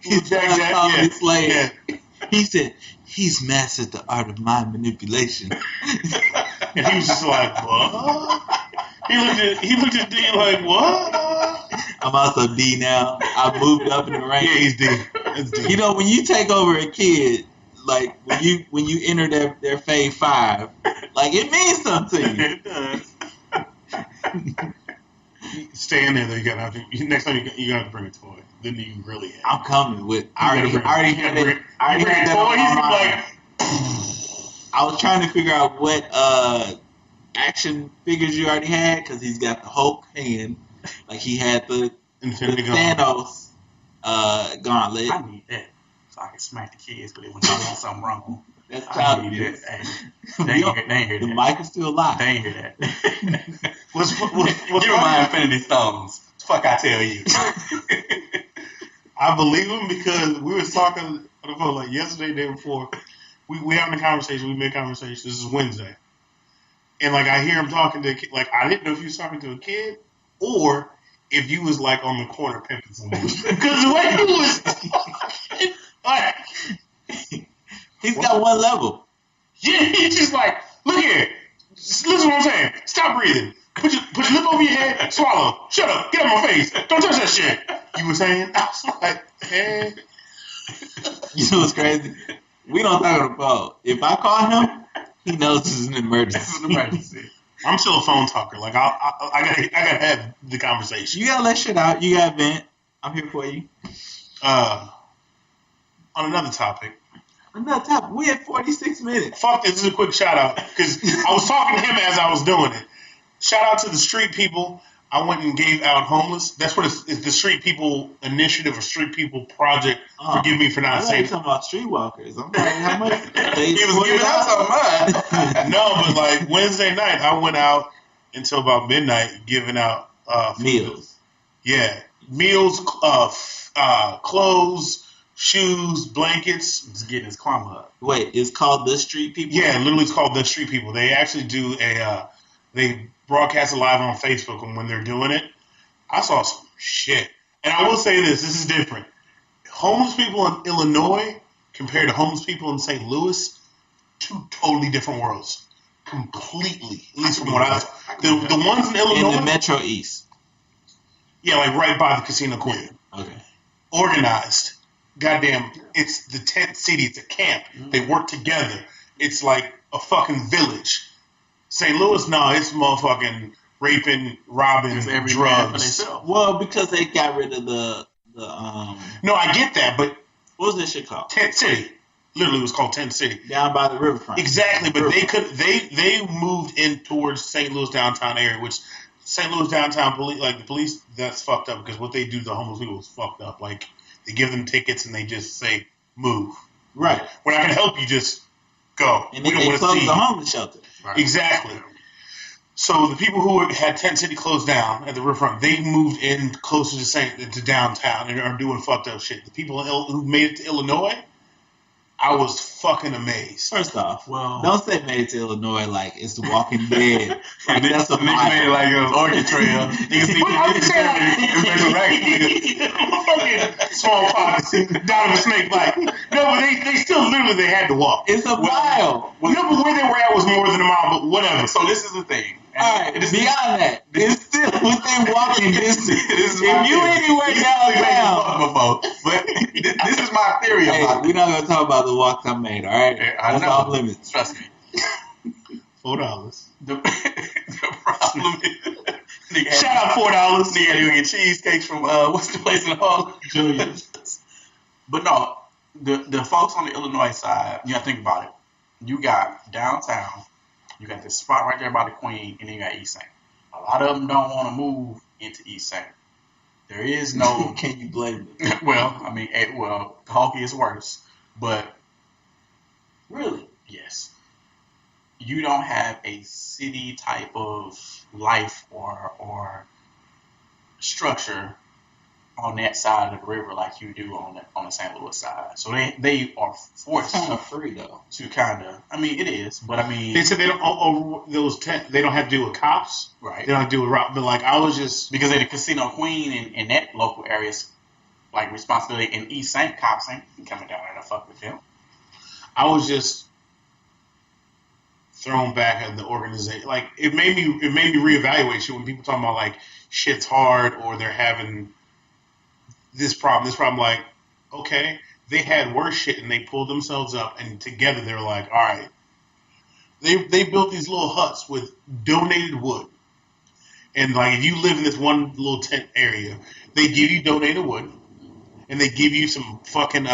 He's Comedy Slave. Yeah. He said he's mastered the art of mind manipulation. And he was just like, what? He looked at D like, what? I'm also D now. I moved up in the ranks. Yeah, he's D. It's D. You know, when you take over a kid, like when you enter their phase 5, like it means something to you. It does. Stay in there though. Next time you gotta bring a toy. Then you really have. I'm coming with. I already had toys. that. I was trying to figure out what action figures you already had because he's got the Hulk hand, like he had the Infinity Thanos gauntlet. I need that so I can smack the kids, but when they doing something wrong. That's I childish. need that. Hey, they ain't hear The that. mic is still live. They ain't hear that. What's Give me my Infinity Stones. Fuck, I tell you. I believe him because we was talking on the phone like yesterday, day before. We having a conversation. We made a conversation. This is Wednesday, and like I hear him talking to a kid. Like I didn't know if he was talking to a kid or if you was like on the corner pimping someone. Because the way he was, like, He's got one level. yeah, he's just like, look here, just listen to what I'm saying. Stop breathing. Put your lip over your head. Swallow. Shut up. Get out of my face. Don't touch that shit. You were saying? I was like, hey. You know what's crazy? We don't talk on the phone. If I call him, he knows this is an emergency. This is an emergency. I'm still a phone talker. Like I gotta have the conversation. You gotta let shit out. You gotta vent. I'm here for you. On another topic. Another topic. We had 46 minutes. Fuck this. This is a quick shout out because I was talking to him as I was doing it. Shout out to the street people. I went and gave out homeless. That's what it's the Street People Initiative or Street People Project. Forgive me for not saying. Talking about streetwalkers. I'm like, how much? He was giving out some mud. No, but like Wednesday night, I went out until about midnight giving out food. Meals. Yeah, meals, clothes, shoes, blankets. He's getting his karma up. Wait, it's called The Street People? Yeah, literally, it's called The Street People. They actually do they broadcast it live on Facebook, and when they're doing it, I saw some shit. And I will say this is different. Homeless people in Illinois compared to homeless people in St. Louis, two totally different worlds. Completely. At least from what I saw. The ones in Illinois. In the Metro East. Yeah, like right by the Casino Queen. Okay. Organized. Goddamn, it's the tent city. It's a camp. They work together. It's like a fucking village. St. Louis, no, it's motherfucking raping, robbing, drugs. Well, because they got rid of the No, I get that, but what was this shit called? Tent City. Literally, it was called Tent City. Down by the riverfront. Exactly, but they moved in towards St. Louis downtown area, which St. Louis downtown police, like the police, that's fucked up because what they do to the homeless people is fucked up. Like they give them tickets and they just say move. Right. We're not gonna help you. Just go. And then they close the homeless shelter. Right. Exactly. So the people who had Tent City closed down at the riverfront, they moved in closer to downtown and are doing fucked up shit. The people who made it to Illinois, I was fucking amazed. First off, well, don't say made it to Illinois like it's The Walking Dead. Like that's a made it like it was Oregon Trail. You can see fucking smallpox, Donovan Snake bite. No, but they still literally they had to walk. It's a mile. No, but where they were at was more than a mile. But whatever. So this is the thing. Alright, beyond that, it's still within walking distance. If you anywhere downtown, but this is my theory about it. We're not gonna talk about the walks I made, alright? That's off limits. Trust me. $4. The problem is, shout out $4. Nigga, you get cheesecakes from what's the place in Harlem? Julius. But no, the folks on the Illinois side, you gotta think about it. You got downtown. You got this spot right there by the Queen, and then you got East St. A lot of them don't want to move into East St. There is no... Can you blame it? Well, I mean, Hawkeye is worse, but... Really? Yes. You don't have a city type of life or structure on that side of the river like you do on the St. Louis side. So they are It's forced kind of free though. to kind of. I mean, it is, but I mean, They said they don't over those they don't have to deal with cops. right? They don't have to deal with rob. But like I was just Because they're the casino queen in that local area's like responsibility. In East St. cops ain't coming down there to fuck with them. I was just thrown back at the organization. Like it made me reevaluate shit when people talking about like shit's hard or they're having this problem. Like, okay, they had worse shit and they pulled themselves up and together they were like, all right. They built these little huts with donated wood. And like if you live in this one little tent area, they give you donated wood and they give you some fucking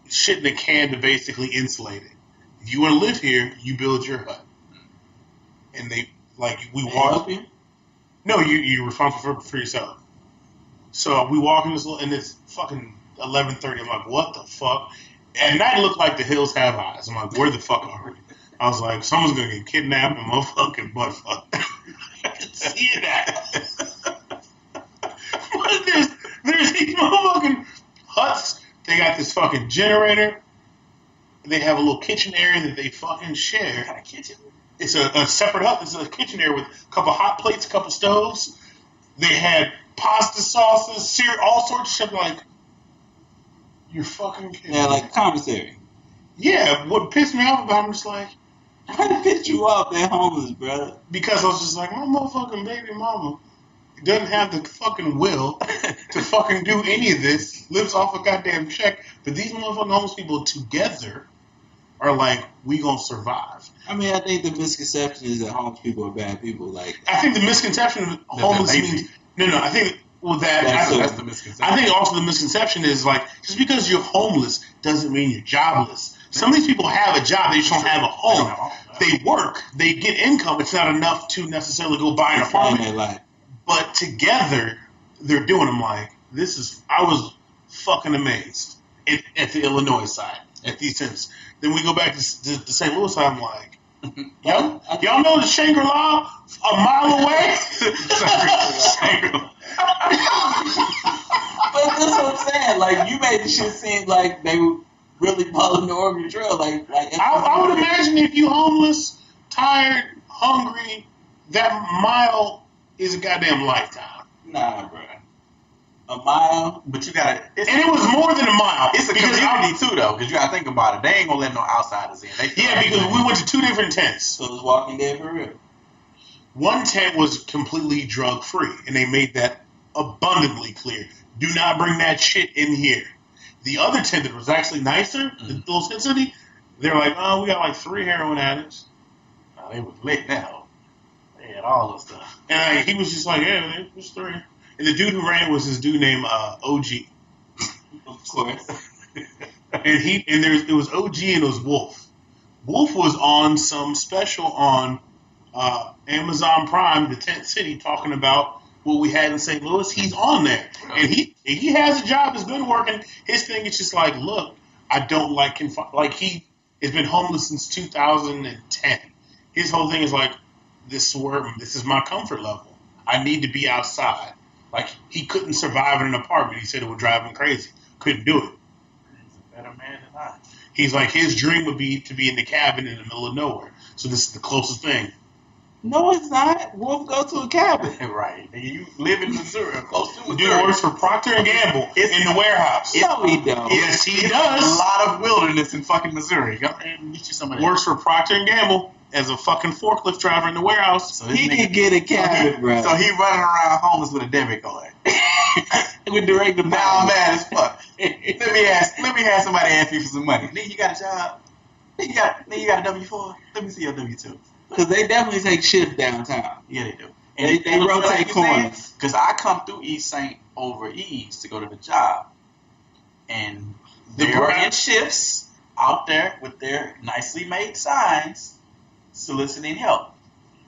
shit in a can to basically insulate it. If you want to live here, you build your hut. And they we They walk. help you? No, you're responsible for yourself. So we walk in this little, and it's fucking 11:30. I'm like, what the fuck? At night, it looked like the hills have eyes. I'm like, where the fuck are we? I was like, someone's gonna get kidnapped and motherfucking butt fucked. I can see that. But there's these motherfucking huts. They got this fucking generator. They have a little kitchen area that they fucking share. Got a kitchen. It's a separate hut. It's a kitchen area with a couple hot plates, a couple stoves. They had pasta sauces, cereal, all sorts of shit. Like, you're fucking kidding Yeah, me. like commissary. Yeah, what pissed me off about it, I'm just like, How pissed you off? They're homeless, brother. because I was just like, my motherfucking baby mama doesn't have the fucking will to fucking do any of this, lives off a goddamn check, but these motherfucking homeless people together are like, we gonna survive. I mean, I think the misconception is that homeless people are bad people. Like, I think the misconception of homeless they're lazy. means, no, I think, well, That's the misconception. I think also the misconception is like just because you're homeless doesn't mean you're jobless. Some of these people have a job, they just don't have a home. They work, they get income. It's not enough to necessarily go buy an in apartment. their life. But together, they're doing them like this is. I was fucking amazed at the Illinois side at these tents. Then we go back to the St. Louis side. I'm like, y'all know the Shangri-La a mile away. Shangri-La. But that's what I'm saying. Like, you made the shit seem like they were really following the Oregon Trail. Like I would imagine if you homeless, tired, hungry, that mile is a goddamn lifetime. Nah, bro. A mile. But you gotta. And it was more than a mile. It's a because community too, though, because you gotta think about it. They ain't gonna let no outsiders in. Yeah, because we went to two different tents. So it's Walking Dead for real. One tent was completely drug free, and they made that abundantly clear. Do not bring that shit in here. The other tent that was actually nicer, the little Sin City, they're like, oh, we got like 3 heroin addicts. No, they was lit now. They had all this stuff. And he was just like, yeah, it was 3. And the dude who ran was this dude named OG. Of course. And it was OG and it was Wolf. Wolf was on some special on Amazon Prime, the Tent City, talking about what we had in St. Louis. He's on there, and he has a job that's been working. His thing is just like, look, I don't like he has been homeless since 2010. His whole thing is like, this is my comfort level. I need to be outside. Like he couldn't survive in an apartment. He said it would drive him crazy. Couldn't do it. He's a better man than I. He's like, his dream would be to be in the cabin in the middle of nowhere. So this is the closest thing. No, it's not. Wolf go to a cabin. Right. And you live in Missouri, or close to The Missouri. dude works for Procter & Gamble in the warehouse. No, he don't. Yes, he It's does. a lot of wilderness in fucking Missouri. Go ahead and get you some of that. Works for Procter & Gamble as a fucking forklift driver in the warehouse. So this He nigga- can get a cabin, bro. So he running around homeless with a debit card. with direct Now I'm deposit. mad as fuck. Let me have somebody ask me for some money. Nigga, you got a job? Nigga, you got a W-4? Let me see your W-2. Because they definitely take shifts downtown. Yeah, they do. They rotate corners. Because I come through East St. over East to go to the job. And they're in shifts out there with their nicely made signs soliciting help.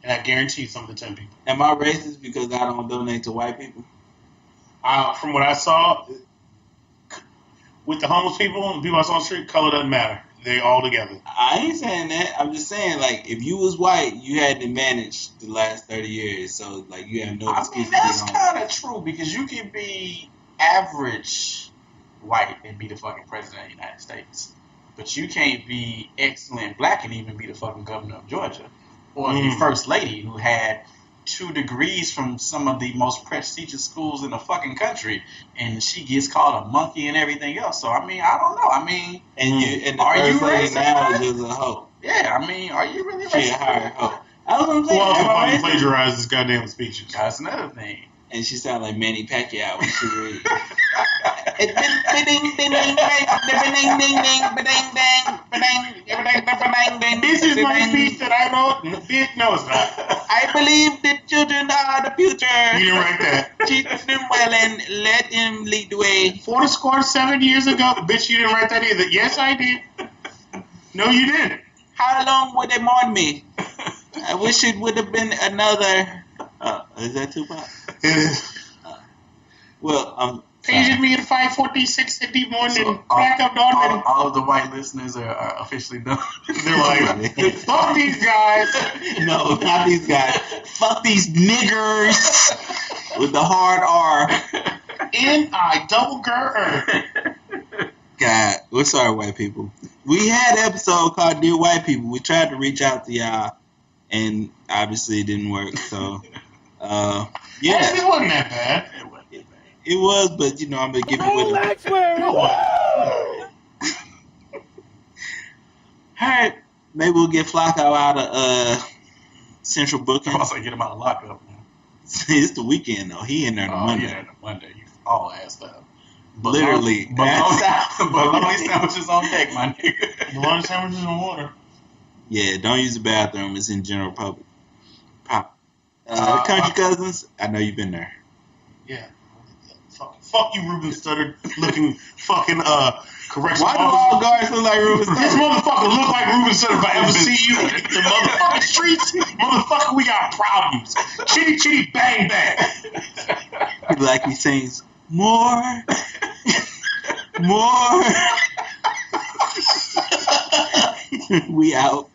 And I guarantee you some of the 10 people. Am I racist because I don't donate to white people? From what I saw, with the homeless people and the people I saw on the street, color doesn't matter. They all together. I ain't saying that. I'm just saying, like, if you was white, you had to manage the last 30 years. So, like, you have no I excuse mean, to be that's home. kind of true because you can be average white and be the fucking president of the United States. But you can't be excellent black and even be the fucking governor of Georgia. Or the first lady who had 2 degrees from some of the most prestigious schools in the fucking country. And she gets called a monkey and everything else. So, I mean, I don't know. I mean, And the Are you first lady racist, now man? is just a hoe. yeah, I mean, are you really She a racist? higher hoe. I was gonna Who say, else am I fucking racist? plagiarized his goddamn speeches? That's another thing. And she sound like Manny Pacquiao when she reads. This is my speech that I wrote. Bitch, no, it's not. I believe the children are the future. You didn't write that. Treat them well and let them lead the way. 7 years ago. Bitch, you didn't write that either. Yes, I did. No, you didn't. How long would they mourn me? I wish it would have been another. Is that Tupac? It is. Well, Paging me at 5:46 in the morning. So, Crack up Norman. all of the white listeners are officially done. They're like, fuck these guys. No, not these guys. Fuck these niggers with the hard R. N-I double GER. God, we're sorry, white people. We had an episode called Dear White People. We tried to reach out to y'all, and obviously it didn't work. So, Yeah, yeah, this wasn't that bad. it was, but you know, I'm gonna give it with it. All right, maybe we'll get Flacco out of Central Booking. I'm also get him out of lockup. Man. It's the weekend though. He in there on Monday. Yeah, Monday. You all assed up. Literally. Bologna sandwiches on deck, my nigga. Bologna sandwiches and water. Yeah, don't use the bathroom. It's in general public. Country Cousins. I know you've been there. Yeah. Fuck you, Ruben Studdard looking fucking correction Why do officer. all guards look like Ruben This Studdard? motherfucker look like Ruben Studdard if I ever see you in the motherfucking streets. Motherfucker, we got problems. Chitty chitty bang bang. Like he sings more, more. We out.